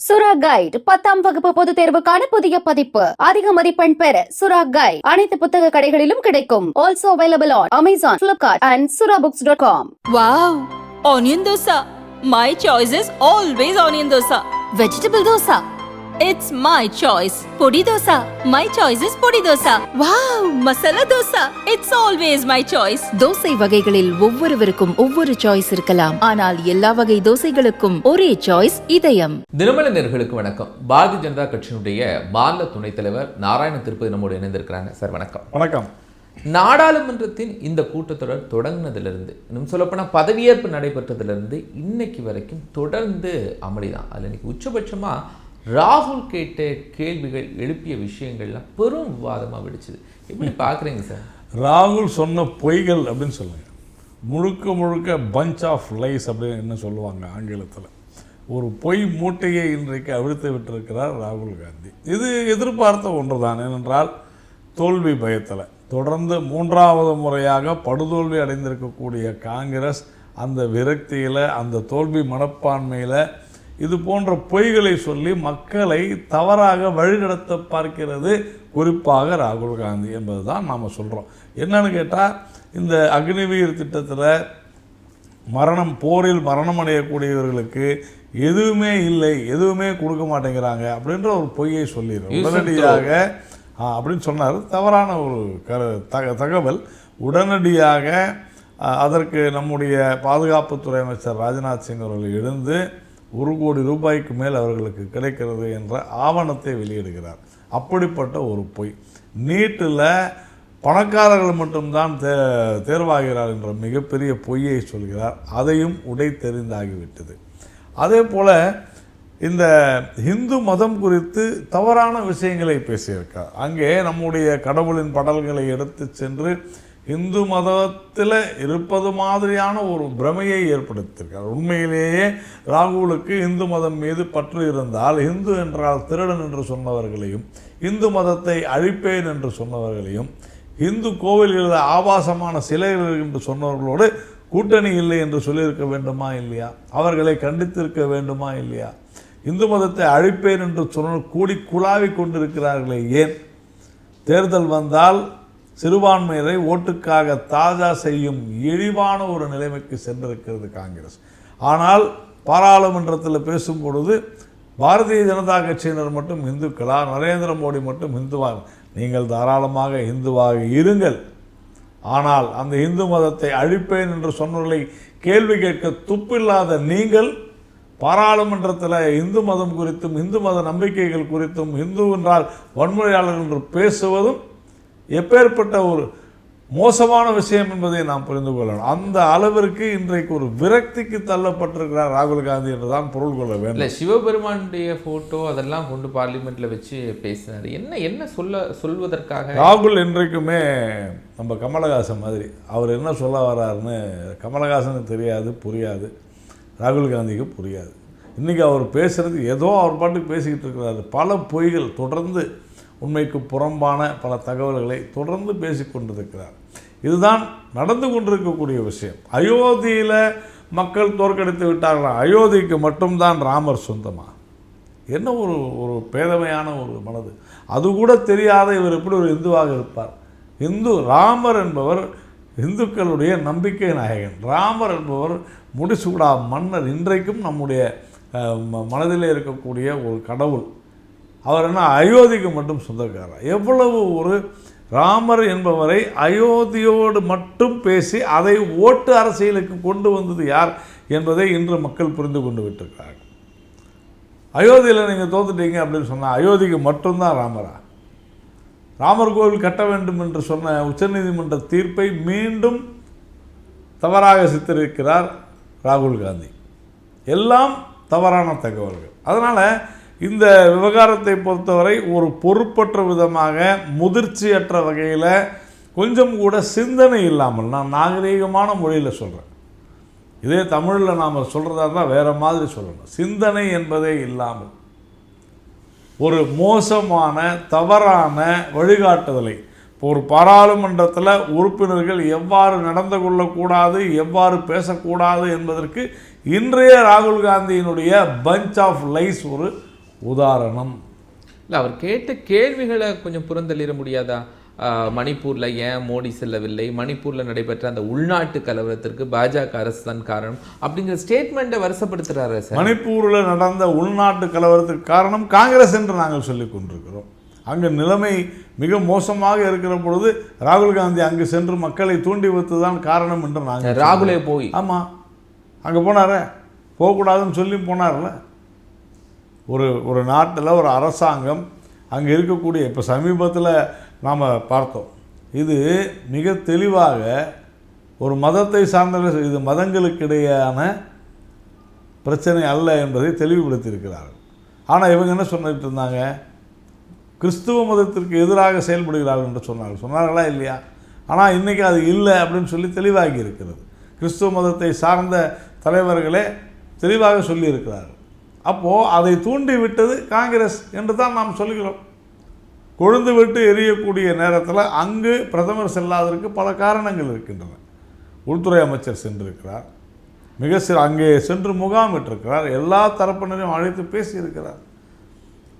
சுரா கைட் 10ஆம் வகுப்பு பொதுத் தேர்வுக்கான புதிய பதிப்பு. அதிக மதிப்பெண் பெற சுரா கைட் அனைத்து புத்தக கடைகளிலும் கிடைக்கும். Also available on Amazon, Flipkart and surabooks.com. Wow! Onion dosa. My choice is always onion dosa. Vegetable dosa. It's my choice. Podi dosa. My choice is podi dosa. Wow! Masala dosa. It's always my choice. Dosa வகைகளில் ஒவ்வொருவருக்கும் ஒவ்வொரு choice இருக்கலாம். ஆனால் எல்லா வகை தோசைகளுக்கும் ஒரே choice இதயம். தினமலர் நேயர்களுக்கு வணக்கம். பாரதிய ஜனதா கட்சியினுடைய மாநில துணைத் தலைவர் நாராயண திருப்பதி நம்மோடு இணைந்திருக்கிறாங்க. சார் வணக்கம். வணக்கம். நாடாளுமன்றத்தின் இந்த கூட்டத்தொடர் தொடங்கினதிலிருந்து, இன்னும் சொல்லப்போனால் பதவியேற்பு நடைபெற்றதிலிருந்து இன்னைக்கு வரைக்கும் தொடர்ந்து அமளிதான். அதில் இன்னைக்கு உச்சபட்சமாக ராகுல் கேட்ட கேள்விகள், எழுப்பிய விஷயங்கள்லாம் பெரும் விவாதமாக வெடிச்சுது. எப்படி பார்க்குறீங்க சார்? ராகுல் சொன்ன பொய்கள் அப்படின்னு சொல்லுங்க, முழுக்க முழுக்க பஞ்ச் ஆஃப் லைஸ் அப்படின்னு என்ன சொல்லுவாங்க ஆங்கிலத்தில். ஒரு பொய் மூட்டையை இன்றைக்கு அவிழ்த்து விட்டிருக்கிறார் ராகுல் காந்தி. இது எதிர்பார்த்த ஒன்று தான். ஏனென்றால் தோல்வி பயத்தில் தொடர்ந்து 3வது முறையாக படுதோல்வி அடைந்திருக்கக்கூடிய காங்கிரஸ் அந்த விரக்தியில், அந்த தோல்வி மனப்பான்மையில் இது போன்ற பொய்களை சொல்லி மக்களை தவறாக வழிநடத்த பார்க்கிறது குறிப்பாக ராகுல் காந்தி என்பது தான் நாம் சொல்கிறோம். என்னன்னு கேட்டால், இந்த அக்னிவீர் திட்டத்தில் போரில் மரணம் அடையக்கூடியவர்களுக்கு எதுவுமே இல்லை, எதுவுமே கொடுக்க மாட்டேங்கிறாங்க அப்படின்ற ஒரு பொய்யை சொல்லிடுறோம் உடனடியாக அப்படின்னு சொன்னார். தவறான ஒரு தகவல். உடனடியாக அதற்கு நம்முடைய பாதுகாப்புத்துறை அமைச்சர் ராஜ்நாத் சிங் அவர்கள் எழுந்து 1 கோடி ரூபாய்க்கு மேல் அவர்களுக்கு கிடைக்கிறது என்ற ஆவணத்தை வெளியிடுகிறார். அப்படிப்பட்ட ஒரு பொய். நீட்டில் பணக்காரர்கள் மட்டும்தான் தேர்வாகிறார் என்ற மிகப்பெரிய பொய்யை சொல்கிறார். அதையும் உடைத்தெறிந்தாகிவிட்டது. அதே போல் இந்த இந்து மதம் குறித்து தவறான விஷயங்களை பேசியிருக்கார். அங்கே நம்முடைய கடவுளின் படல்களை எடுத்து சென்று இந்து மதத்தில் இருப்பது மாதிரியான ஒரு பிரமையை ஏற்படுத்தியிருக்கார். உண்மையிலேயே ராகுலுக்கு இந்து மதம் மீது பற்று இருந்தால், இந்து என்றால் திருடன் என்று சொன்னவர்களையும், இந்து மதத்தை அழிப்பேன் என்று சொன்னவர்களையும், இந்து கோவில்களில் ஆபாசமான சிலைகள் என்று சொன்னவர்களோடு கூட்டணி இல்லை என்று சொல்லியிருக்க வேண்டுமா இல்லையா? அவர்களை கண்டித்திருக்க வேண்டுமா இல்லையா? இந்து மதத்தை அழிப்பேன் என்று சொன்ன கூடி குழாவி கொண்டிருக்கிறார்களே ஏன்? தேர்தல் வந்தால் சிறுபான்மையினரை ஓட்டுக்காக தாஜா செய்யும் இழிவான ஒரு நிலைமைக்கு சென்றிருக்கிறது காங்கிரஸ். ஆனால் பாராளுமன்றத்தில் பேசும் பொழுது பாரதிய ஜனதா கட்சியினர் மட்டும் இந்துக்களா, நரேந்திர மோடி மட்டும் இந்துவாக? நீங்கள் தாராளமாக இந்துவாக இருங்கள். ஆனால் அந்த இந்து மதத்தை அழிப்பேன் என்று சொன்னவர்களை கேள்வி கேட்க துப்பில்லாத நீங்கள் பாராளுமன்றத்தில் இந்து மதம் குறித்தும், இந்து மத நம்பிக்கைகள் குறித்தும், இந்து என்றால் வன்முறையாளர் என்று பேசுவதும் எப்பேற்பட்ட ஒரு மோசமான விஷயம் என்பதை நாம் புரிந்து கொள்ளணும். அந்த அளவிற்கு இன்றைக்கு ஒரு விரக்திக்கு தள்ளப்பட்டிருக்கிறார் ராகுல் காந்தி என்று தான் பொருள் கொள்ள வேண்டும். இல்லை, சிவபெருமானுடைய ஃபோட்டோ அதெல்லாம் கொண்டு பார்லிமெண்ட்டில் வச்சு பேசினார். என்ன சொல்வதற்காக? ராகுல் இன்றைக்குமே நம்ம கமலஹாசன் மாதிரி. அவர் என்ன சொல்ல வர்றாருன்னு கமலஹாசனுக்கு தெரியாது, புரியாது. ராகுல் காந்திக்கு புரியாது. இன்றைக்கி அவர் பேசுகிறது ஏதோ அவர் பாட்டுக்கு பேசிக்கிட்டு இருக்கிறாரு. பல பொய்கள், தொடர்ந்து உண்மைக்கு புறம்பான பல தகவல்களை தொடர்ந்து பேசிக்கொண்டிருக்கிறார். இதுதான் நடந்து கொண்டிருக்கக்கூடிய விஷயம். அயோத்தியில் மக்கள் தோற்கடித்து விட்டார்களா? அயோத்திக்கு மட்டும்தான் ராமர் சொந்தமா? என்ன ஒரு பேதமையான ஒரு மனது! அது கூட தெரியாத இவர் எப்படி ஒரு இந்துவாக இருப்பார்? ராமர் என்பவர் இந்துக்களுடைய நம்பிக்கை நாயகன். ராமர் என்பவர் முடிசூடா மன்னர். இன்றைக்கும் நம்முடைய மனதிலே இருக்கக்கூடிய ஒரு கடவுள். அவர் என்ன அயோத்திக்கு மட்டும் சொந்தக்காரர்? எவ்வளவு ஒரு ராமர் என்பவரை அயோத்தியோடு மட்டும் பேசி அதை ஓட்டு அரசியலுக்கு கொண்டு வந்தது யார் என்பதை இன்று மக்கள் புரிந்து கொண்டு விட்டிருக்கிறார்கள். அயோத்தியில் நீங்கள் தோத்துட்டீங்க அப்படின்னு சொன்னால் அயோத்திக்கு மட்டும்தான் ராமரா? ராமர் கோவில் கட்ட வேண்டும் என்று சொன்ன உச்சநீதிமன்ற தீர்ப்பை மீண்டும் தவறாக சித்தரிக்கிறார் ராகுல் காந்தி. எல்லாம் தவறான தகவல்கள். அதனால் இந்த விவகாரத்தை பொறுத்தவரை ஒரு பொறுப்பற்ற விதமாக, முதிர்ச்சியற்ற வகையில், கொஞ்சம் கூட சிந்தனை இல்லாமல், நான் நாகரீகமான மொழியில் சொல்கிறேன், இதே தமிழில் நாம் சொல்கிறதா தான் வேறு மாதிரி சொல்லணும். சிந்தனை என்பதே இல்லாமல் ஒரு மோசமான தவறான வழிகாட்டுதலை, ஒரு பாராளுமன்றத்தில் உறுப்பினர்கள் எவ்வாறு நடந்து கொள்ளக்கூடாது, எவ்வாறு பேசக்கூடாது என்பதற்கு இன்றைய ராகுல் காந்தியினுடைய பஞ்ச் ஆஃப் லைஸ் ஒரு உதாரணம். இல்லை, அவர் கேட்ட கேள்விகளை கொஞ்சம் புறந்தள்ளிட முடியாதா? மணிப்பூரில் ஏன் மோடி செல்லவில்லை, மணிப்பூரில் நடைபெற்ற அந்த உள்நாட்டு கலவரத்திற்கு பாஜக அரசு தான் காரணம் அப்படிங்கிற ஸ்டேட்மெண்ட்டை வருஷப்படுத்துகிறாரு சார். மணிப்பூரில் நடந்த உள்நாட்டு கலவரத்துக்கு காரணம் காங்கிரஸ் என்று நாங்கள் சொல்லிக் கொண்டிருக்கிறோம். அங்கே நிலைமை மிக மோசமாக இருக்கிற பொழுது ராகுல் காந்தி அங்கு சென்று மக்களை தூண்டி வைத்து தான் காரணம் என்று நாங்கள் ராகுலே போய் ஆமாம் அங்கே போனாரே, போகக்கூடாதுன்னு சொல்லி போனார்ல. ஒரு நாட்டில் ஒரு அரசாங்கம் அங்கே இருக்கக்கூடிய இப்போ சமீபத்தில் நாம் பார்த்தோம், இது மிக தெளிவாக ஒரு மதத்தை சார்ந்த இது மதங்களுக்கிடையான பிரச்சனை அல்ல என்பதை தெளிவுபடுத்தியிருக்கிறார்கள். ஆனால் இவங்க என்ன சொல்லிட்டு இருந்தாங்க, கிறிஸ்துவ மதத்திற்கு எதிராக செயல்படுகிறார்கள் என்று சொன்னார்களா இல்லையா? ஆனால் இன்றைக்கி அது இல்லை அப்படின்னு சொல்லி தெளிவாகி இருக்கிறது. கிறிஸ்துவ மதத்தை சார்ந்த தலைவர்களே தெளிவாக சொல்லியிருக்கிறார்கள். அப்போது அதை தூண்டி விட்டது காங்கிரஸ் என்று தான் நாம் சொல்கிறோம். கொழுந்து விட்டு எரியக்கூடிய நேரத்தில் அங்கு பிரதமர் செல்லாததற்கு பல காரணங்கள் இருக்கின்றன. உள்துறை அமைச்சர் சென்றிருக்கிறார், அங்கே சென்று முகாமிட்டிருக்கிறார், எல்லா தரப்பினரையும் அழைத்து பேசியிருக்கிறார்.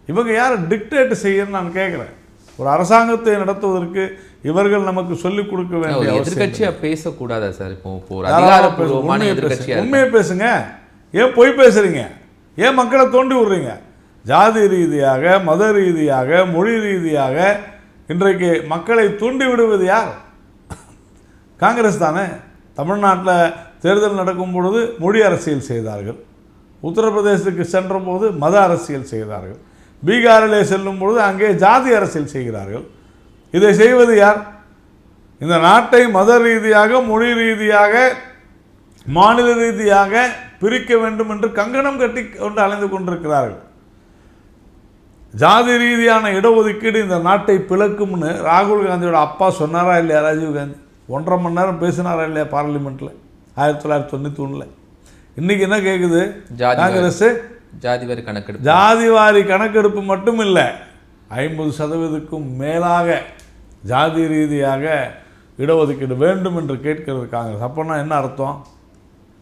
இவங்க யார் டிக்டேட் செய்யன்னு நான் கேட்குறேன். ஒரு அரசாங்கத்தை நடத்துவதற்கு இவர்கள் நமக்கு சொல்லிக் கொடுக்க வேண்டிய எதிர்கட்சியா பேசக்கூடாதா சார்? உண்மையை பேசுங்க, ஏன் பொய் பேசுறீங்க? ஏன் மக்களை தோண்டி விடுறீங்க? ஜாதி ரீதியாக, மத ரீதியாக, மொழி ரீதியாக இன்றைக்கு மக்களை தூண்டி விடுவது யார்? காங்கிரஸ் தானே. தமிழ்நாட்டில் தேர்தல் நடக்கும் பொழுது மொழி அரசியல் செய்தார்கள், உத்தரப்பிரதேசத்துக்கு சென்ற போது மத அரசியல் செய்தார்கள், பீகாரிலே செல்லும் பொழுது அங்கே ஜாதி அரசியல் செய்கிறார்கள். இதை செய்வது யார்? இந்த நாட்டை மத ரீதியாக, மொழி ரீதியாக, மாநில ரீதியாக பிரிக்க வேண்டும் என்று கங்கணம் கட்டி கொண்டு அலைந்து கொண்டிருக்கிறார்கள். ஜாதி ரீதியான இடஒதுக்கீடு இந்த நாட்டை பிளக்கும்னு ராகுல் காந்தியோட அப்பா சொன்னாரா இல்லையா? ராஜீவ் காந்தி 1.5 மணி நேரம் பேசினாரா இல்லையா பார்லிமெண்ட்டில் 1991? இன்றைக்கி என்ன கேட்குது காங்கிரஸ்? ஜாதிவாரி கணக்கெடுப்பு. ஜாதிவாரி கணக்கெடுப்பு மட்டும் இல்லை, 50% மேலாக ஜாதி ரீதியாக இடஒதுக்கீடு வேண்டும் என்று கேட்கிறது காங்கிரஸ். அப்போனா என்ன அர்த்தம்?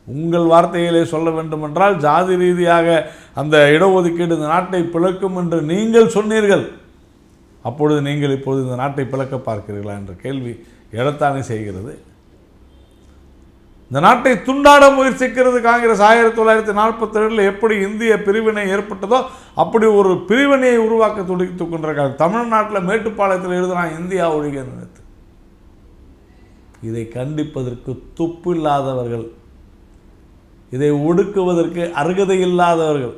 உங்கள் வார்த்தையிலே சொல்ல வேண்டுமென்றால் ஜாதி ரீதியாக அந்த இடஒதுக்கீடு இந்த நாட்டை பிளக்கும் என்று நீங்கள் சொன்னீர்கள். அப்பொழுது நீங்கள் இப்பொழுது இந்த நாட்டை பிளக்க பார்க்கிறீர்களா என்ற கேள்வி எழத்தானே செய்கிறது. இந்த நாட்டை துண்டாட முயற்சிக்கிறது காங்கிரஸ். 1947 எப்படி இந்திய பிரிவினை ஏற்பட்டதோ அப்படி ஒரு பிரிவினையை உருவாக்க துடித்துக் கொண்டிருக்காங்க. தமிழ்நாட்டில் மேட்டுப்பாளையத்தில் எழுதுகிறான் இந்தியா ஒழிக நினைத்து. இதை கண்டிப்பதற்கு துப்பு இல்லாதவர்கள், இதை ஒடுக்குவதற்கு அருகதை இல்லாதவர்கள்,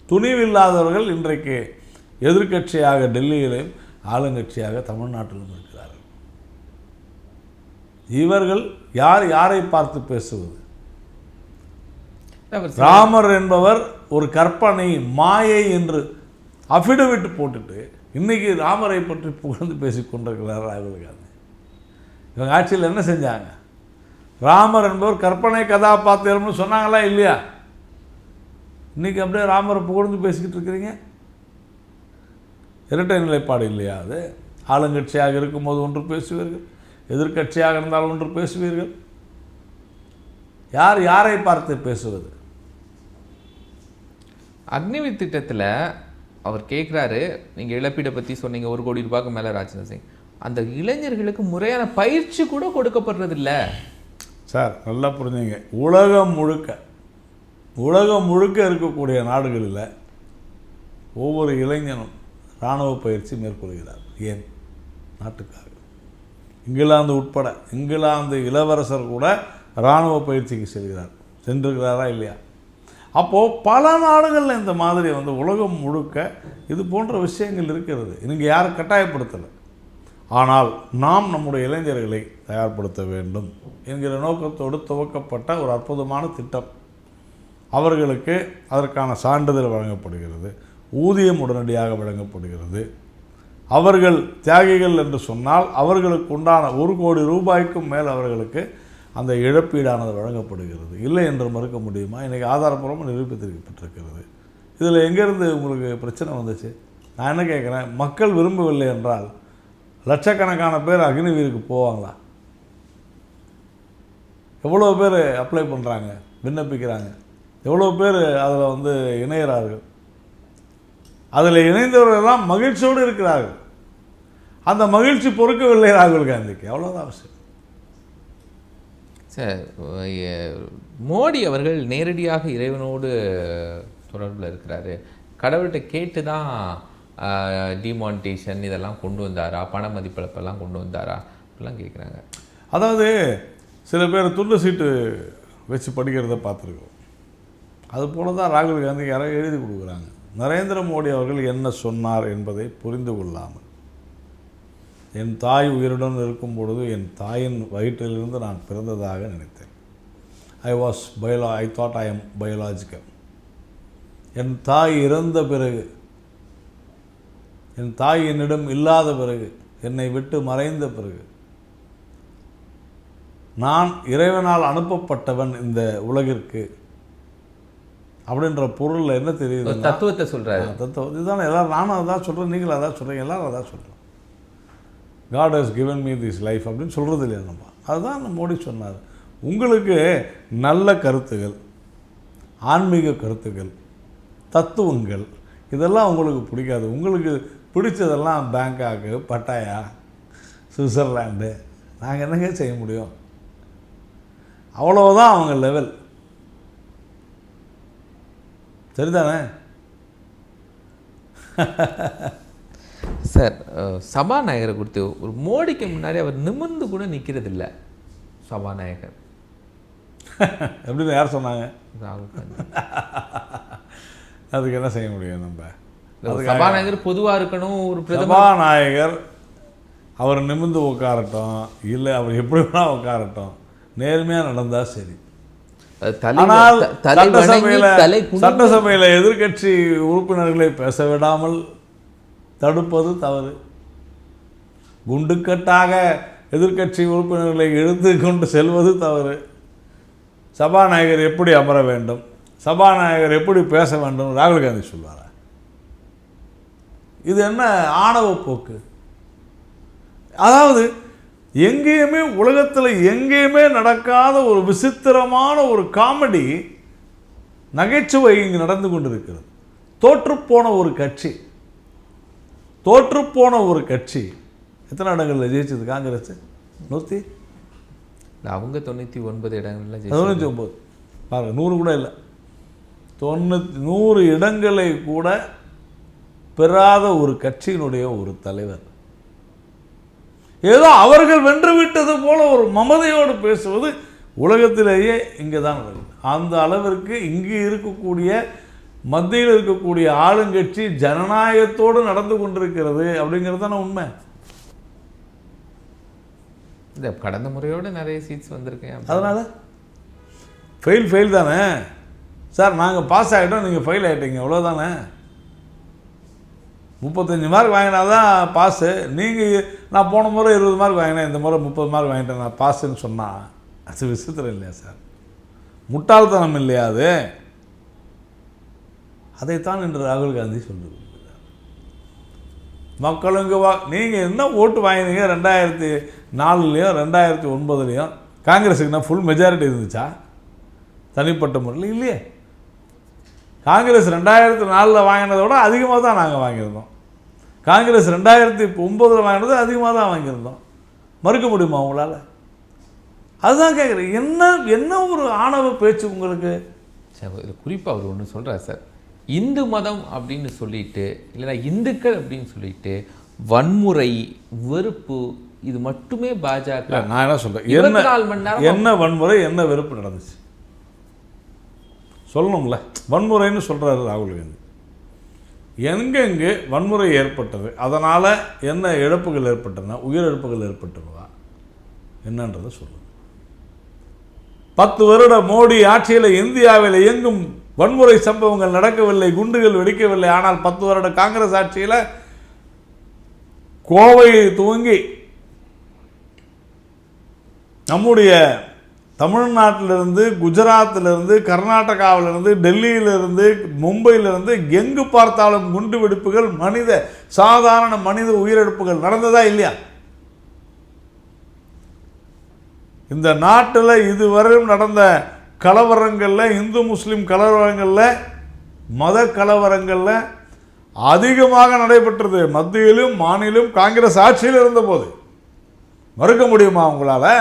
துணிவில்லாதவர்கள் இன்றைக்கு எதிர்க்கட்சியாக டெல்லியிலும் ஆளுங்கட்சியாக தமிழ்நாட்டிலும் இருக்கிறார்கள். இவர்கள் யாரை பார்த்து பேசுவது? ராமர் என்பவர் ஒரு கற்பனை, மாயை என்று அஃபிடவிட் போட்டுட்டு இன்னைக்கு ராமரை பற்றி புகழ்ந்து பேசிக்கொண்டிருக்கிறார் ராகுல் காந்தி. இவங்க ஆட்சியில் என்ன செஞ்சாங்க? ராமர் என்பவர் கற்பனை கதாபாத்திரம்னு சொன்னாங்களா இல்லையா? இன்றைக்கி அப்படியே ராமரை புகழ்ந்து பேசிக்கிட்டு இருக்கிறீங்க. இரட்டை நிலைப்பாடு இல்லையா? அது ஆளுங்கட்சியாக இருக்கும்போது ஒன்று பேசுவீர்கள், எதிர்க்கட்சியாக இருந்தால் ஒன்று பேசுவீர்கள். யாரை பார்த்து பேசுவது? அக்னிவீர் திட்டத்தில் அவர் கேட்குறாரு, நீங்கள் இழப்பீடை பற்றி சொன்னீங்க, 1 கோடி ரூபாய்க்கு மேலே ராஜ்நாத் சிங். அந்த இளைஞர்களுக்கு முறையான பயிற்சி கூட கொடுக்கப்படுறதில்ல சார். நல்லா புரிஞ்சுங்க. உலகம் முழுக்க இருக்கக்கூடிய நாடுகளில் ஒவ்வொரு இளைஞனும் இராணுவ பயிற்சி மேற்கொள்கிறார். ஏன்? நாட்டுக்காக. இங்கிலாந்து உட்பட, இங்கிலாந்து இளவரசர் கூட இராணுவ பயிற்சிக்கு சென்றிருக்கிறாரா இல்லையா? அப்போது பல நாடுகளில் இந்த மாதிரி உலகம் முழுக்க இது போன்ற விஷயங்கள் இருக்கிறது. இங்கே யாரும் கட்டாயப்படுத்தலை. ஆனால் நாம் நம்முடைய இளைஞர்களை தயார்படுத்த வேண்டும் என்கிற நோக்கத்தோடு துவக்கப்பட்ட ஒரு அற்புதமான திட்டம். அவர்களுக்கு அதற்கான சான்றிதழ் வழங்கப்படுகிறது, ஊதியம் உடனடியாக வழங்கப்படுகிறது. அவர்கள் தியாகிகள் என்று சொன்னால் அவர்களுக்கு உண்டான 1 கோடி ரூபாய்க்கும் மேல் அவர்களுக்கு அந்த இழப்பீடானது வழங்கப்படுகிறது. இல்லை என்று மறுக்க முடியுமா? இன்றைக்கி ஆதாரப்பூர்வமாக நிரூபித்திருக்கப்பட்டிருக்கிறது. இதில் எங்கேருந்து உங்களுக்கு பிரச்சனை வந்துச்சு? நான் என்ன கேட்குறேன், மக்கள் விரும்பவில்லை என்றால் லட்சக்கணக்கான பேர் அக்னிவீருக்கு போவாங்களா? எவ்வளோ பேர் அப்ளை பண்ணுறாங்க, விண்ணப்பிக்கிறாங்க, எவ்வளோ பேர் அதில் இணையிறார்கள்? அதில் இணைந்தவர்கள் எல்லாம் மகிழ்ச்சியோடு இருக்கிறார்கள். அந்த மகிழ்ச்சி பொறுக்கவில்லை ராகுல் காந்திக்கு, அவ்வளோதான் அவசியம். சார், மோடி அவர்கள் நேரடியாக இறைவனோடு தொடர்பில் இருக்கிறாரு. கடவுள்கிட்ட கேட்டு தான் டிமானிட்டேஷன் இதெல்லாம் கொண்டு வந்தாரா, பண மதிப்பிழப்பெல்லாம் கொண்டு வந்தாரா அப்படிலாம் கேட்குறாங்க. அதாவது சில பேர் துண்டு சீட்டு வச்சு படிக்கிறத பார்த்துருக்கோம். அதுபோல தான் ராகுல் காந்திக்கு யாராவது எழுதி கொடுக்குறாங்க. நரேந்திர மோடி அவர்கள் என்ன சொன்னார் என்பதை புரிந்து கொள்ளாமல், என் தாய் உயிருடன் இருக்கும் பொழுது என் தாயின் வயிற்றிலிருந்து நான் பிறந்ததாக நினைத்தேன். I thought I am biological. என் தாய் இறந்த பிறகு, என் தாய் என்னிடம் இல்லாத பிறகு, என்னை விட்டு மறைந்த பிறகு, நான் இறைவனால் அனுப்பப்பட்டவன் இந்த உலகிற்கு அப்படின்ற பொருளில் என்ன தெரியுது? தத்துவத்தை சொல்கிறாரு. தத்துவம் இதுதானே. எல்லாரும் நானும் அதான் சொல்கிறேன், நீங்களும் அதான் சொல்கிறீங்க, எல்லாரும் அதான் சொல்கிறோம். God has given me this life அப்படின்னு சொல்கிறது இல்லையா நம்ம? அதுதான் மோடி சொன்னார். உங்களுக்கு நல்ல கருத்துகள், ஆன்மீக கருத்துக்கள், தத்துவங்கள் இதெல்லாம் உங்களுக்கு பிடிக்காது. உங்களுக்கு பிடிச்சதெல்லாம் பேங்காக்கு, பட்டாயா, சுவிட்சர்லாண்டு. நாங்கள் என்னங்க செய்ய முடியும்? அவ்வளோதான் அவங்க லெவல். சரிதானே சார்? சபாநாயகரை குறித்து ஒரு மோடிக்கு முன்னாடி அவர் நிமிர்ந்து கூட நிற்கிறது இல்லை சபாநாயகர். எப்படின்னு யார் சொன்னாங்க? ராகுல் காந்தி. அதுக்கு என்ன செய்ய முடியும் நம்ம? சபாநாயகர் பொதுவாக இருக்கணும். ஒரு சபாநாயகர் அவர் நிமிர்ந்து உட்காரட்டும், இல்லை அவர் எப்படி வேணா உட்காரட்டும், நேர்மையாக நடந்தால் சரி. ஆனால் சட்டசபையில் எதிர்கட்சி உறுப்பினர்களை பேச விடாமல் தடுப்பது தவறு. குண்டுக்கட்டாக எதிர்கட்சி உறுப்பினர்களை இழுத்து கொண்டு செல்வது தவறு. சபாநாயகர் எப்படி அமர வேண்டும், சபாநாயகர் எப்படி பேச வேண்டும் ராகுல் காந்தி சொல்வாரா? இது என்ன ஆணவ போக்கு? அதாவது எங்கேயுமே உலகத்தில் எங்கேயுமே நடக்காத ஒரு விசித்திரமான ஒரு காமெடி, நகைச்சுவை இங்கு நடந்து கொண்டிருக்கிறது. தோற்றுப்போன ஒரு கட்சி எத்தனை இடங்களில் ஜெயிச்சது காங்கிரஸ்? 100 அவங்க 99 இடங்கள்ல 99 பாருங்க, 100 கூட இல்லை, 100 இடங்களை கூட பெறாத ஒரு கட்சியினுடைய ஒரு தலைவர் ஏதோ அவர்கள் வென்று விட்டது போல ஒரு மமதையோடு பேசுவது உலகத்திலேயே இங்கே தான் நடக்குது. அந்த அளவிற்கு இங்கு இருக்கக்கூடிய மத்தியில் இருக்கக்கூடிய ஆளுங்கட்சி ஜனநாயகத்தோடு நடந்து கொண்டிருக்கிறது அப்படிங்கிறது தானே உண்மை. இந்த கடந்த முறையோடு நிறைய சீட்ஸ் வந்திருக்கேன். அதனால் ஃபெயில் தானே சார். நாங்கள் பாஸ் ஆகிட்டோம், நீங்கள் ஃபெயில் ஆகிட்டீங்க, அவ்வளோதானே. 35 மார்க் வாங்கினா தான் பாஸு. நீங்கள் நான் போன முறை 20 மார்க் வாங்கினேன், இந்த முறை 30 மார்க் வாங்கிட்டேன், நான் பாஸுன்னு சொன்னால் அது விசித்திரம் இல்லையா சார்? முட்டாள்தனம் இல்லையா அது? அதைத்தான் இன்று ராகுல் காந்தி சொல்லுது. மக்களுங்க நீங்கள் என்ன ஓட்டு வாங்கினீங்க 2004லையும் 2009லையும்? காங்கிரஸுக்குன்னா ஃபுல் மெஜாரிட்டி இருந்துச்சா தனிப்பட்ட முறையில்? இல்லையே. காங்கிரஸ் 2004 வாங்கினதை விட அதிகமாக தான் நாங்கள் வாங்கியிருந்தோம். காங்கிரஸ் 2009 வாங்கினது அதிகமாக தான் வாங்கியிருந்தோம். மறுக்க முடியுமா உங்களால்? அதுதான் கேட்குறேன். என்ன ஒரு ஆணவ பேச்சு உங்களுக்கு? சார், குறிப்பாக அவர் ஒன்று சொல்கிறார் சார். இந்து மதம் அப்படின்னு சொல்லிட்டு, இல்லைனா இந்துக்கள் அப்படின்னு சொல்லிட்டு வன்முறை, வெறுப்பு, இது மட்டுமே பாஜக. நான் என்ன சொல்கிறேன், என்ன வன்முறை என்ன வெறுப்பு நடந்துச்சு சொல்லணும்ல. வன்முறைன்னு சொல்கிறாரு ராகுல் காந்தி. எங்கெங்கே வன்முறை ஏற்பட்டது, அதனால் என்ன இழப்புகள் ஏற்பட்டன, உயிரிழப்புகள் ஏற்பட்டதா என்னன்றதை சொல்லுங்கள். 10 வருட மோடி ஆட்சியில் இந்தியாவில் எங்கும் வன்முறை சம்பவங்கள் நடக்கவில்லை, குண்டுகள் வெடிக்கவில்லை. ஆனால் 10 வருட காங்கிரஸ் ஆட்சியில் கோவை துவங்கி நம்முடைய தமிழ்நாட்டிலிருந்து, குஜராத்திலிருந்து, கர்நாடகாவிலிருந்து, டெல்லியிலிருந்து, மும்பையிலிருந்து எங்கு பார்த்தாலும் குண்டு வெடிப்புகள், சாதாரண மனித உயிரிழப்புகள் நடந்ததா இல்லையா? இந்த நாட்டில் இதுவரையும் நடந்த கலவரங்களில், இந்து முஸ்லீம் கலவரங்களில், மத கலவரங்களில் அதிகமாக நடைபெற்றது. மத்தியிலும் மாநிலம் காங்கிரஸ் ஆட்சியில் இருந்தபோது மறுக்க முடியுமா உங்களால்?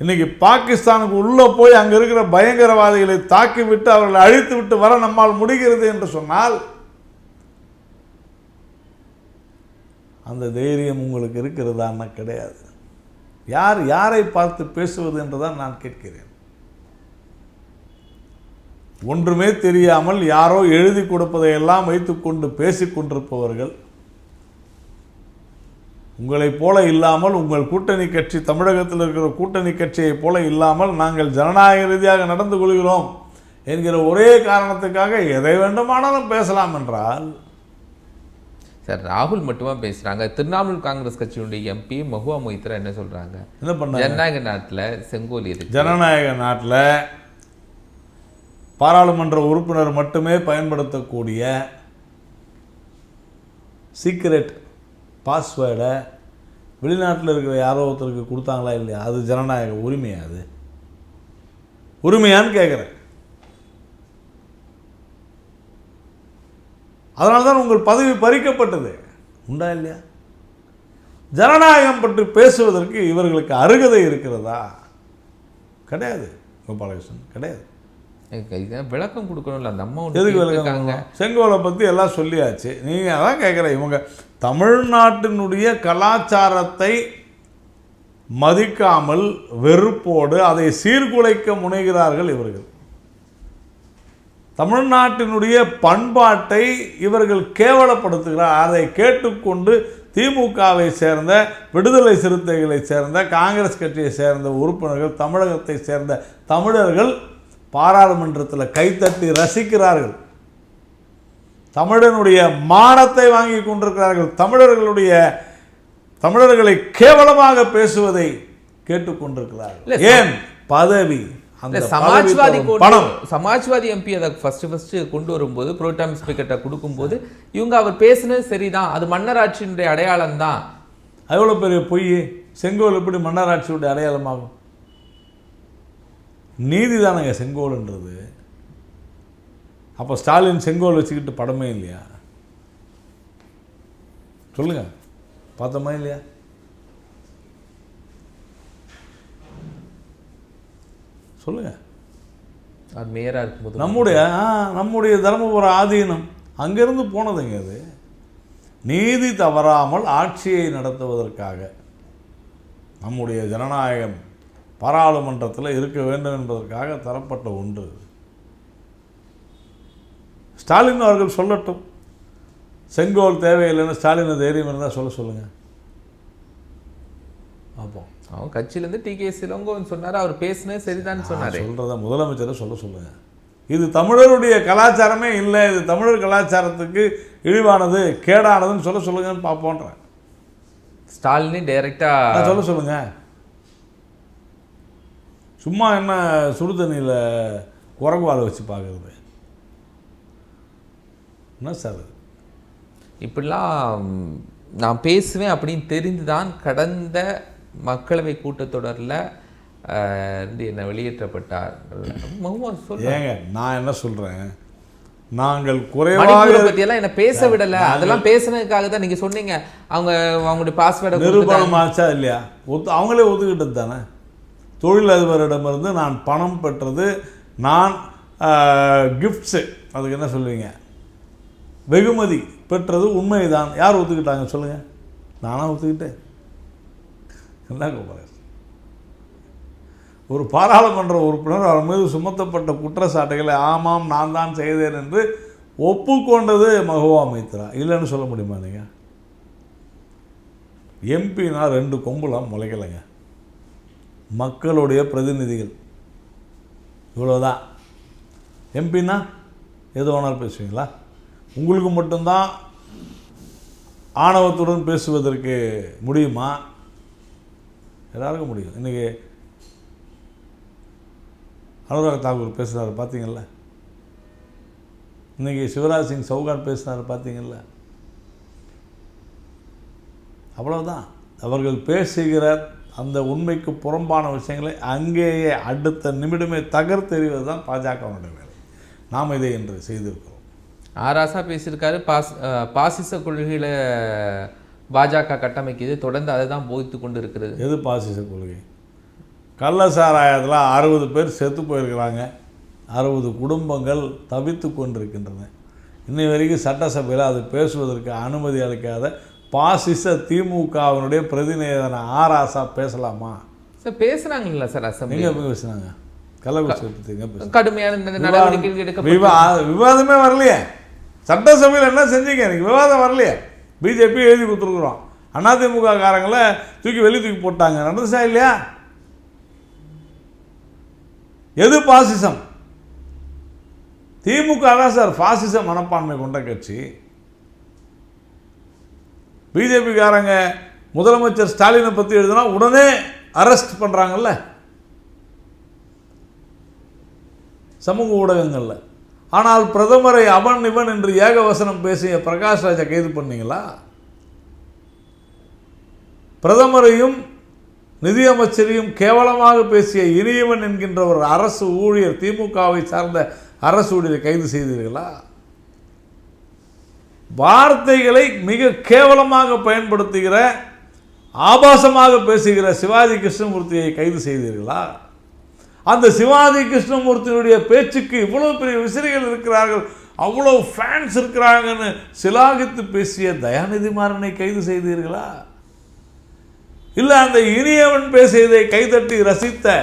இன்னைக்கு பாகிஸ்தானுக்கு உள்ளே போய் அங்கே இருக்கிற பயங்கரவாதிகளை தாக்கிவிட்டு அவர்களை அழித்து விட்டு வர நம்மால் முடிகிறது என்று சொன்னால் அந்த தைரியம் உங்களுக்கு இருக்கிறதான்னா கிடையாது. யார் யாரை பார்த்து பேசுவது என்றுதான் நான் கேட்கிறேன். ஒன்றுமே தெரியாமல் யாரோ எழுதி கொடுப்பதையெல்லாம் வைத்துக்கொண்டு பேசிக் கொண்டிருப்பவர்கள் உங்களைப் போல இல்லாமல், உங்கள் கூட்டணி கட்சி தமிழகத்தில் இருக்கிற கூட்டணி கட்சியைப் போல இல்லாமல் நாங்கள் ஜனநாயக ரீதியாக நடந்து கொள்கிறோம் என்கிற ஒரே காரணத்துக்காக எதை வேண்டுமானாலும் பேசலாம் என்றால் சார், ராகுல் மட்டுமா பேசுறாங்க? திரிணாமுல் காங்கிரஸ் கட்சியுடைய எம்பி மஹுவா மொய்த்ரா என்ன சொல்றாங்க? என்ன பண்ண ஜனநாயக நாட்டில் செங்கோல் இருக்கு. ஜனநாயக நாட்டில் பாராளுமன்ற உறுப்பினர் மட்டுமே பயன்படுத்தக்கூடிய சீக்ரெட் பாஸ்வேர்டை வெளிநாட்டில் இருக்கிற யாரோ ஒருத்தருக்கு கொடுத்தாங்களா இல்லையா? அது ஜனநாயக உரிமையா? அது உரிமையான்னு கேட்குறேன். அதனால தான் உங்கள் பதவி பறிக்கப்பட்டது. உண்டா இல்லையா? ஜனநாயகம் பற்றி பேசுவதற்கு இவர்களுக்கு அருகதை இருக்கிறதா? கிடையாது கோபாலகிருஷ்ணன், கிடையாது. விளக்கம் கொடுக்கணும்ல அந்த அம்மா. எதுக்கு விளக்கம்? செங்கோலை பற்றி எல்லாம் சொல்லியாச்சு. நீங்கள் அதான் கேட்குற, இவங்க தமிழ்நாட்டினுடைய கலாச்சாரத்தை மதிக்காமல் வெறுப்போடு அதை சீர்குலைக்க முனைகிறார்கள் இவர்கள். தமிழ்நாட்டினுடைய பண்பாட்டை இவர்கள் கேவலப்படுத்துகிறார். அதை கேட்டுக்கொண்டு திமுகவை சேர்ந்த, விடுதலை சிறுத்தைகளை சேர்ந்த, காங்கிரஸ் கட்சியை சேர்ந்த உறுப்பினர்கள், தமிழகத்தை சேர்ந்த தமிழர்கள் பாராளுமன்றத்தில் கைத்தட்டி ரசிக்கிறார்கள். தமிழனுடைய மானத்தை வாங்கி கொண்டிருக்கிறார்கள். தமிழர்களை கேவலமாக பேசுவதை கேட்டுக்கொண்டிருக்கிறார்கள். ஏன்? பதவி. சமாஜ்வாதி எம்பி அதை ஃபர்ஸ்ட் கொண்டு வரும்போது புரோட்டாம் ஸ்பீக்கர்ட்ட கொடுக்கும்போது இவங்க அவர் பேசுனது சரிதான், அது மன்னராட்சியினுடைய அடையாளம் தான். எவ்வளோ பெரிய பொய்! செங்கோல் எப்படி மன்னராட்சியுடைய அடையாளமாகும்? நீதி தானங்க செங்கோல்ன்றது. அப்போ ஸ்டாலின் செங்கோல் வச்சுக்கிட்டு படமே இல்லையா? சொல்லுங்க, பார்த்தோமா இல்லையா? சொல்லுங்க. அது மேயரா இருக்கும்போது நம்முடைய தர்மபுர ஆதீனம் அங்கிருந்து போனதுங்க. அது நீதி தவறாமல் ஆட்சியை நடத்துவதற்காக நம்முடைய ஜனநாயகம் பாராளுமன்றத்தில் இருக்க வேண்டும் என்பதற்காக தரப்பட்ட ஒன்று. ஸ்டாலின் அவர்கள் சொல்லட்டும், செங்கோல் தேவையில்லைன்னு ஸ்டாலின் தைரியம் இருந்தால் சொல்லுங்க. பார்ப்போம். அவன் கட்சியிலேருந்து டிகே சிலங்கோன்னு சொன்னார், அவர் பேசுனது சரிதான் சொன்னார். சொல்கிறத முதலமைச்சரை சொல்லுங்க. இது தமிழருடைய கலாச்சாரமே இல்லை, இது தமிழர் கலாச்சாரத்துக்கு இழிவானது, கேடானதுன்னு சொல்லுங்கன்னு பார்ப்போன்றேன். ஸ்டாலினே டைரெக்டாக சொல்லுங்க. சும்மா என்ன சுடு தண்ணியில் குரங்குவாலை வச்சு பார்க்குறது என்ன சார்? இப்படிலாம் நான் பேசுவேன் அப்படின்னு தெரிந்துதான் கடந்த மக்களவை கூட்டத்தொடரில் என்ன வெளியேற்றப்பட்டார். ஏங்க நான் என்ன சொல்கிறேன், நாங்கள் குறைவாக பற்றியெல்லாம் என்ன பேச விடலை. அதெல்லாம் பேசுனதுக்காக தான் நீங்கள் சொன்னீங்க. அவங்களுடைய பாஸ்வேர்டை நிரூபணம் ஆச்சா இல்லையா? அவங்களே ஒத்துக்கிட்டது தானே. தொழிலதிபரிடமிருந்து நான் பணம் பெற்றது, நான் கிஃப்ட்ஸு, அதுக்கு என்ன சொல்லுவீங்க, வெகுமதி பெற்றது உண்மைதான். யார் ஒத்துக்கிட்டாங்க சொல்லுங்கள்? நானாக ஒத்துக்கிட்டேன். என்ன கோபாலகிருஷ்ணன், ஒரு பாராளுமன்ற உறுப்பினர் அவர் மீது சுமத்தப்பட்ட குற்றச்சாட்டுகளை ஆமாம் நான் தான் செய்தேன் என்று ஒப்புக்கொண்டது மஹுவா மொய்த்ரா. இல்லைன்னு சொல்ல முடியுமா நீங்கள்? எம்பினா 2 கொம்புலாம் முளைக்கலைங்க, மக்களுடைய பிரதிநிதிகள், இவ்வளோதான். எம்பின்னா எது வேணாலும் பேசுவீங்களா? உங்களுக்கு மட்டும்தான் ஆணவத்துடன் பேசுவதற்கு முடியுமா? எல்லாருக்கும் முடியும். இன்றைக்கி அனுராக் தாக்கூர் பேசுகிறாரு பார்த்தீங்கள்ல, இன்றைக்கி சிவராஜ் சிங் சௌகான் பேசினார் பார்த்தீங்கள்ல. அவ்வளவுதான். அவர்கள் பேசுகிற அந்த உண்மைக்கு புறம்பான விஷயங்களை அங்கேயே அடுத்த நிமிடமே தகர்த்தெறிவது தான் பாஜகவுடைய வேலை. நாம் இதை இன்று செய்திருக்கிறோம். ஆராசா பேசியிருக்காரு. பாசிச கொள்கையில் பாஜக கட்டமைக்குது, தொடர்ந்து அதை தான் போதித்து கொண்டு இருக்கிறது. எது பாசிச கொள்கை? கள்ள சாராயத்தில் 60 பேர் செத்து போயிருக்கிறாங்க, 60 குடும்பங்கள் தவித்து கொண்டிருக்கின்றன. இன்னை வரைக்கும் சட்டசபையில் அது பேசுவதற்கு அனுமதி அளிக்காத பாசிச திமுகவினுடைய பிரதிநிதியான ஆராசா பேசலாமா? சார் பேசுனாங்கல்ல சார் அசம்பிளி. எங்கே பேசுனாங்க? கள்ளக்குறிச்சியை பற்றி எங்கே பேசுனாங்க? கடுமையான நடவடிக்கைகள் எடுக்க விவாதமே வரலையே. சட்டசபையில் என்ன செஞ்சீங்க? எனக்கு விவாதம் வரலையே. பிஜேபி எழுதி கொடுத்துருக்குறோம், அதிமுக காரங்களை வெளியே தூக்கி போட்டாங்க. நடந்துச்சா இல்லையா? எது பாசிசம்? திமுக தான் சார் பாசிச மனப்பான்மை கொண்ட கட்சி. பிஜேபி காரங்க முதலமைச்சர் ஸ்டாலினை பற்றி எழுதுனா உடனே அரெஸ்ட் பண்ணுறாங்கல்ல சமூக ஊடகங்களில். ஆனால் பிரதமரை அவன் இவன் என்று ஏகவசனம் பேசிய பிரகாஷ் ராஜை கைது பண்ணீங்களா? பிரதமரையும் நிதியமைச்சரையும் கேவலமாக பேசிய இனியவன் என்கின்ற ஒரு அரசு ஊழியர், திமுகவை சார்ந்த அரசு ஊழியரை கைது செய்தீர்களா? வார்த்தைகளை மிக கேவலமாக பயன்படுத்துகிற, ஆபாசமாக பேசுகிற சிவாஜி கிருஷ்ணமூர்த்தியை கைது செய்தீர்களா? அந்த சிவாஜி கிருஷ்ணமூர்த்தியுடைய பேச்சுக்கு இவ்வளோ பெரிய விசிறிகள் இருக்கிறார்கள், அவ்வளோ ஃபேன்ஸ் இருக்கிறாங்கன்னு சிலாகித்து பேசிய தயாநிதி மாறனை கைது செய்தீர்களா? இல்லை அந்த இனியவன் பேசியதை கைதட்டி ரசித்த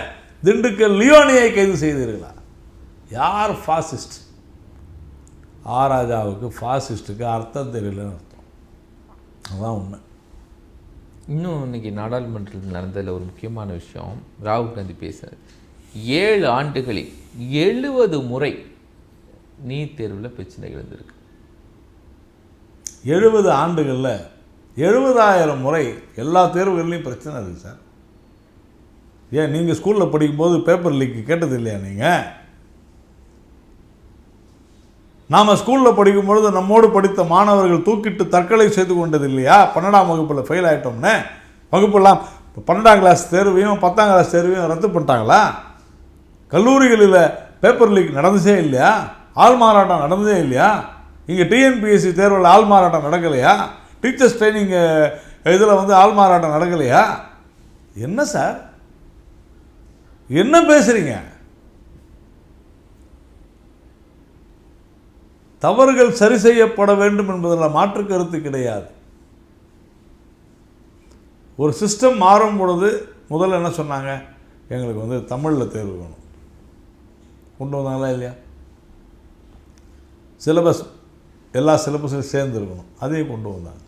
திண்டுக்கல் லியோனியை கைது செய்தீர்களா? யார் ஃபாசிஸ்ட்? ராஜாவுக்கு ஃபாசிஸ்ட்டுக்கு அர்த்தம் தெரியலன்னு அர்த்தம். அதுதான் உண்மை. இன்னும் இன்னைக்கு நாடாளுமன்றத்தில் நடந்ததில் ஒரு முக்கியமான விஷயம், ராகுல் காந்தி பேசுறது 7 ஆண்டுகளில் 70 முறை நீட் தேர்வில் பிரச்சனை எழுந்திருக்கு. 70 ஆண்டுகளில் 70,000 முறை எல்லா தேர்வுகள்லையும் பிரச்சனை இருக்குது சார். ஏன் நீங்கள் ஸ்கூலில் படிக்கும்போது பேப்பர் லீக் கேட்டது இல்லையா? நீங்கள் நாம் ஸ்கூலில் படிக்கும்பொழுது நம்மோடு படித்த மாணவர்கள் தூக்கிட்டு தற்கொலை செய்து கொண்டது இல்லையா? 12ஆம் வகுப்பில் ஃபெயில் ஆகிட்டோம்னு வகுப்பெல்லாம் 12ஆம் கிளாஸ் தேர்வையும் 10ஆம் கிளாஸ் தேர்வையும் ரத்து பண்ணிட்டாங்களா? கல்லூரிகளில் பேப்பர் லீக் நடந்துச்சே இல்லையா? ஆள் மாறாட்டம் நடந்ததே இல்லையா? இங்கே டிஎன்பிஎஸ்சி தேர்வில் ஆள் மாறாட்டம் நடக்கலையா? டீச்சர்ஸ் ட்ரைனிங் இதில் ஆள் மாறாட்டம் நடக்கலையா? என்ன சார், என்ன பேசுகிறீங்க? தவறுகள் சரி செய்யப்பட வேண்டும் என்பதில் மாற்று கருத்து கிடையாது. ஒரு சிஸ்டம் மாறும் பொழுது முதல்ல என்ன சொன்னாங்க? எங்களுக்கு தமிழில் தேர்வு வேணும். கொண்டு வந்தாங்களா இல்லையா? சிலபஸ் எல்லா சிலபஸும் சேர்ந்துருக்கணும், அதையும் கொண்டு வந்தாங்க.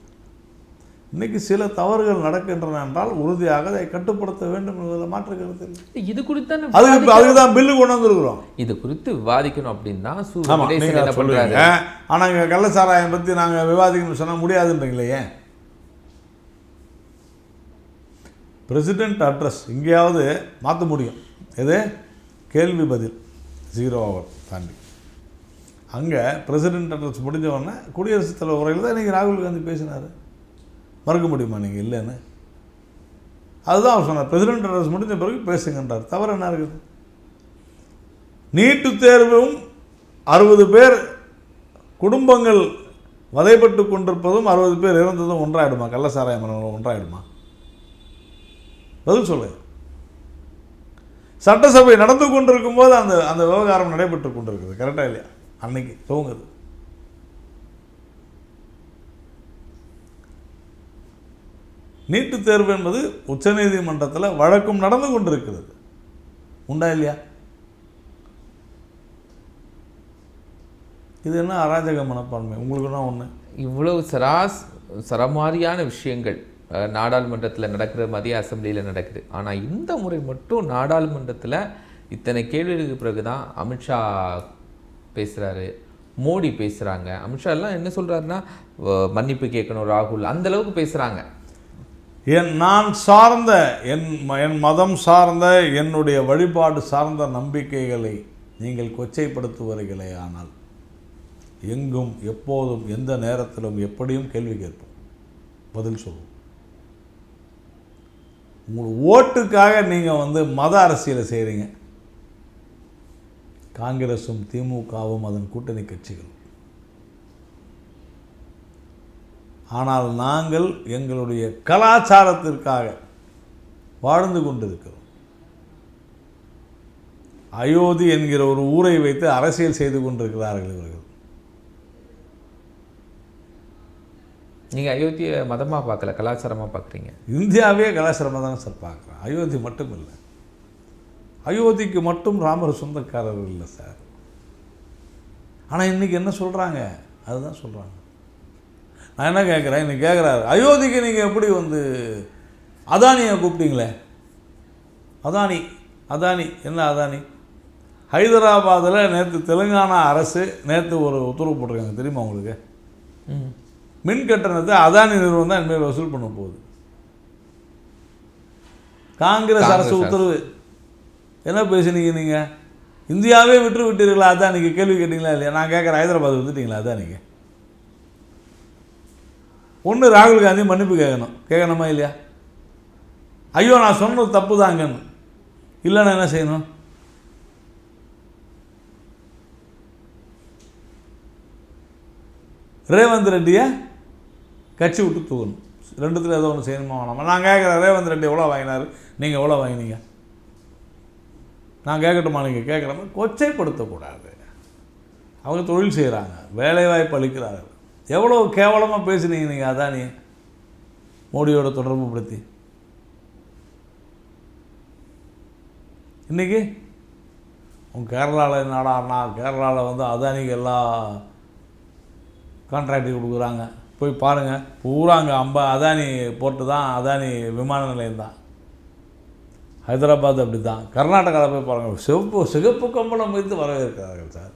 இன்றைக்கி சில தவறுகள் நடக்கின்றன என்றால் உறுதியாக அதை கட்டுப்படுத்த வேண்டும் என்பதில் மாற்று கருத்து இல்லை. இது குறித்து அதுக்கு தான் பில்லு கொண்டு வந்துருக்குறோம். இது குறித்து விவாதிக்கணும் அப்படின்னா சொல்லுவாங்க. ஆனால் இங்கே கள்ளச்சாராயம் பற்றி நாங்கள் விவாதிக்கணும்னு சொன்னால் முடியாதுன்றீங்களே. ஏன்? பிரசிடென்ட் அட்ரஸ் இங்கேயாவது மாற்ற முடியும். எது? கேள்வி பதில் 0 ஹவர் தாண்டி அங்கே பிரசிடென்ட் அட்ரஸ் முடிஞ்ச உடனே குடியரசுத் தலைவர் உரையில் தான் இன்றைக்கி ராகுல் காந்தி பேசினார். மறுக்க முடியுமா நீங்கள் இல்லைன்னு? அதுதான் அவர் சொன்னார், பிரசிடென்ட் அட்ரஸ் முடிஞ்ச பிறகு பேசுங்கன்றார். தவறு என்ன இருக்குது? நீட்டு தேர்வும் 60 பேர் குடும்பங்கள் வதைப்பட்டு கொண்டிருப்பதும் 60 பேர் இறந்ததும் ஒன்றாயிடுமா? கள்ளச்சாராய மரணம் ஒன்றாயிடுமா? பதில் சொல்லுங்க. சட்டசபை நடந்து கொண்டிருக்கும் போது அந்த விவகாரம் நடைபெற்று கொண்டிருக்குது. கரெக்டாக இல்லையா? அன்னைக்கு துவங்குது. நீட்டு தேர்வு என்பது உச்சநீதிமன்றத்தில் வழக்கும் நடந்து கொண்டிருக்கிறது. உண்டா இல்லையா? இது என்ன அராஜக மனப்பான்மை? உங்களுக்கு தான் ஒன்று. இவ்வளவு சரமாரியான விஷயங்கள் நாடாளுமன்றத்தில் நடக்கிற, மத்திய அசம்பிளியில் நடக்குது. ஆனால் இந்த முறை மட்டும் நாடாளுமன்றத்தில் இத்தனை கேள்விகளுக்கு பிறகு தான் அமித்ஷா பேசுகிறாரு, மோடி பேசுகிறாங்க. அமித்ஷா எல்லாம் என்ன சொல்கிறாருன்னா மன்னிப்பு கேட்கணும் ராகுல், அந்த அளவுக்கு பேசுகிறாங்க. நான் சார்ந்த என் மதம் சார்ந்த என்னுடைய வழிபாடு சார்ந்த நம்பிக்கைகளை நீங்கள் கொச்சைப்படுத்துவீர்களே ஆனால் எங்கும் எப்போதும் எந்த நேரத்திலும் எப்படியும் கேள்வி கேட்போம், பதில் சொல்லுவோம். உங்கள் ஓட்டுக்காக நீங்கள் மத அரசியலை செய்கிறீங்க. காங்கிரஸும் திமுகவும் அதன் கூட்டணி கட்சிகள். ஆனால் நாங்கள் எங்களுடைய கலாச்சாரத்திற்காக வாழ்ந்து கொண்டிருக்கிறோம். அயோத்தி என்கிற ஒரு ஊரை வைத்து அரசியல் செய்து கொண்டிருக்கிறார்கள் இவர்கள். நீங்கள் அயோத்தியை மதமாக பார்க்கல, கலாச்சாரமாக பார்க்குறீங்க. இந்தியாவே கலாச்சாரமாக தானே சார் பார்க்குறேன். அயோத்தி மட்டும் இல்லை. அயோத்திக்கு மட்டும் ராமர் சொந்தக்காரர் இல்லை சார். ஆனால் இன்றைக்கி என்ன சொல்கிறாங்க, அதுதான் சொல்கிறாங்க. நான் என்ன கேட்குறேன், இன்னைக்கு கேட்குறாரு, அயோத்திக்கு நீங்கள் எப்படி வந்து அதானியை கூப்பிட்டீங்களே? அதானி என்ன அதானி? ஹைதராபாத்தில் நேற்று தெலுங்கானா அரசு நேற்று ஒரு உத்தரவு போட்டிருக்காங்க, தெரியுமா உங்களுக்கு? மின் கட்டணத்தை அதானி நிறுவனம் தான் இனிமேல் வசூல் பண்ண போகுது. காங்கிரஸ் அரசு உத்தரவு. என்ன பேசுனீங்க நீங்கள்? இந்தியாவே விட்டு விட்டீர்களா அதானிக்கு? கேள்வி கேட்டிங்களா இல்லையா? நான் கேட்குறேன், ஹைதராபாத் விட்டுட்டீங்களா அதானிக்கு? ஒன்று ராகுல் காந்தி மன்னிப்பு கேட்கணுமா இல்லையா? ஐயோ நான் சொன்னது தப்பு தாங்கன்னு. இல்லைன்னா என்ன செய்யணும்? ரேவந்த் ரெட்டியை கட்சி விட்டு தூக்கணும். ரெண்டுத்தில் ஏதோ ஒன்று செய்யணுமா வேணாமா? நான் கேட்குறேன், ரேவந்த் ரெட்டி எவ்வளோ வாங்கினார், நீங்கள் எவ்வளோ வாங்கினீங்க? நான் கேட்கட்டுமா? நீங்கள் கேட்குற மாதிரி கொச்சைப்படுத்தக்கூடாது. அவங்க தொழில் செய்கிறாங்க, வேலைவாய்ப்பு அளிக்கிறார்கள். எவ்வளோ கேவலமாக பேசுனீங்க நீங்கள் அதானியை மோடியோட தொடர்பு படுத்தி. இன்றைக்கி உங்கள் கேரளாவில் என்னடான்னா, கேரளாவில் வந்து அதானிக்கு எல்லா கான்ட்ராக்டையும் கொடுக்குறாங்க. போய் பாருங்கள், பூரா அங்கே அதானி போர்ட்டு தான், அதானி விமான நிலையம் தான். ஹைதராபாத் அப்படி தான். கர்நாடகாவில் போய் பாருங்கள், சிகப்பு கம்பளம் வைத்து வரவேற்கிறார்கள் சார்.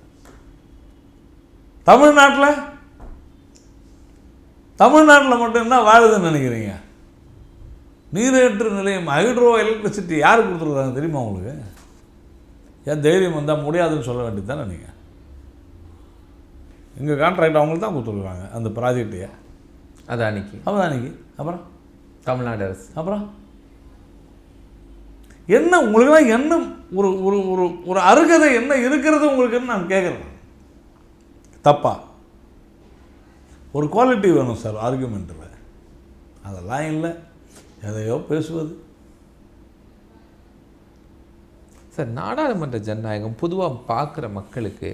தமிழ்நாட்டில் மட்டும் என்ன வாழுதுன்னு நினைக்கிறீங்க? நீரேற்று நிலையம், ஹைட்ரோ எலக்ட்ரிசிட்டி யார் கொடுத்துருக்குறாங்க தெரியுமா உங்களுக்கு? ஏன் தைரியம் வந்தால் முடியாதுன்னு சொல்ல வேண்டியது தானே நீங்கள்? எங்கள் கான்ட்ராக்ட் அவங்களுக்கு தான் கொடுத்துருக்குறாங்க அந்த ப்ராஜெக்டையே, அதானிக்கு. அப்புறம் தமிழ்நாடு அரசு. அப்புறம் என்ன உங்களுக்குலாம் என்ன ஒரு ஒரு ஒரு ஒரு அருகதை என்ன இருக்கிறது உங்களுக்குன்னு நான் கேட்குறேன். தப்பா? ஒரு குவாலிட்டி வேணும் சார் ஆர்குமெண்ட்டில். அதெல்லாம் இல்லை, எதையோ பேசுவது. சார், நாடாளுமன்ற ஜனநாயகம் பொதுவாக பார்க்குற மக்களுக்கு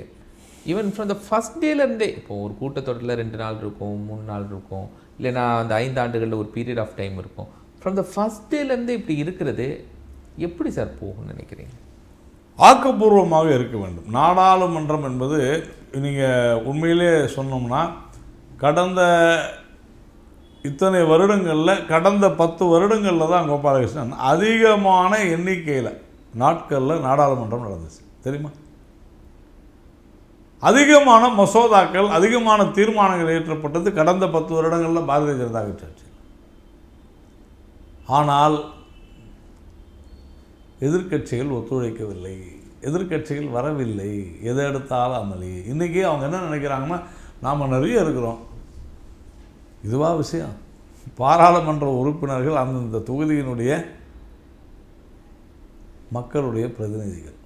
ஈவன் ஃப்ரம் த ஃபஸ்ட் டேலேருந்தே, இப்போது ஒரு கூட்டத்தொடரில் 2 நாள் இருக்கும், 3 நாள் இருக்கும், இல்லைனா அந்த 5 ஆண்டுகளில் ஒரு பீரியட் ஆஃப் டைம் இருக்கும். ஃப்ரம் த ஃபஸ்ட் டேலேருந்தே இப்படி இருக்கிறது எப்படி சார் போகும்னு நினைக்கிறீங்க? ஆக்கப்பூர்வமாக இருக்க வேண்டும். நாடாளுமன்றம் என்பது நீங்கள் உண்மையிலே சொன்னோம்னா, கடந்த இத்தனை வருடங்களில், கடந்த 10 வருடங்களில் தான் கோபாலகிருஷ்ணன் அதிகமான எண்ணிக்கையில் நாட்களில் நாடாளுமன்றம் நடந்துச்சு, தெரியுமா? அதிகமான மசோதாக்கள், அதிகமான தீர்மானங்கள் இயற்றப்பட்டது கடந்த 10 வருடங்களில் பாரதிய ஜனதா கட்சி. ஆனால் எதிர்க்கட்சிகள் ஒத்துழைக்கவில்லை, எதிர்க்கட்சிகள் வரவில்லை, எதை எடுத்தாலும் அமளி. இன்றைக்கி அவங்க என்ன நினைக்கிறாங்கன்னா, நாம் நிறைய இருக்கிறோம். இதுவா விஷயம்? பாராளுமன்ற உறுப்பினர்கள் அந்தந்த தொகுதியினுடைய மக்களுடைய பிரதிநிதிகள்,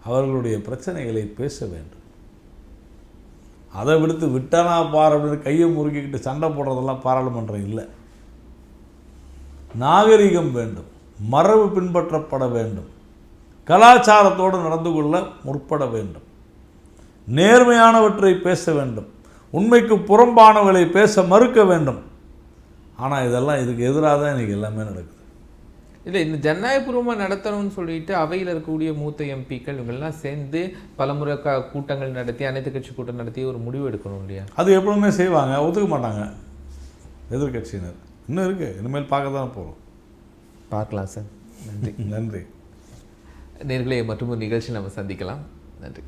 அவர்களுடைய பிரச்சனைகளை பேச வேண்டும். அதை விடுத்து விட்டானா பார் அப்படின்னு கையை முறுக்கிக்கிட்டு சண்டை போடுறதெல்லாம் பாராளுமன்றம் இல்லை. நாகரிகம் வேண்டும், மரபு பின்பற்றப்பட வேண்டும், கலாச்சாரத்தோடு நடந்து கொள்ள முற்பட வேண்டும், நேர்மையானவற்றை பேச வேண்டும், உண்மைக்கு புறம்பானவர்களை பேச மறுக்க வேண்டும். ஆனால் இதெல்லாம் இதுக்கு எதிராக தான் இன்றைக்கி எல்லாமே நடக்குது. இல்லை, இந்த ஜனநாயகபூர்வமாக நடத்தணும்னு சொல்லிட்டு அவையில் இருக்கக்கூடிய மூத்த எம்பிக்கள் இவங்கெல்லாம் சேர்ந்து பலமுறை கூட்டங்கள் நடத்தி, அனைத்து கட்சி கூட்டம் நடத்தி ஒரு முடிவு எடுக்கணும் இல்லையா? அது எப்பவுமே செய்வாங்க, ஒத்துக்க மாட்டாங்க எதிர்கட்சியினர். இன்னும் இருக்குது, இனிமேல் பார்க்க தான் போகிறோம். பார்க்கலாம் சார். நன்றி. நன்றி நேர்களே, மற்றும் ஒரு நிகழ்ச்சியில் நம்ம சந்திக்கலாம். நன்றி.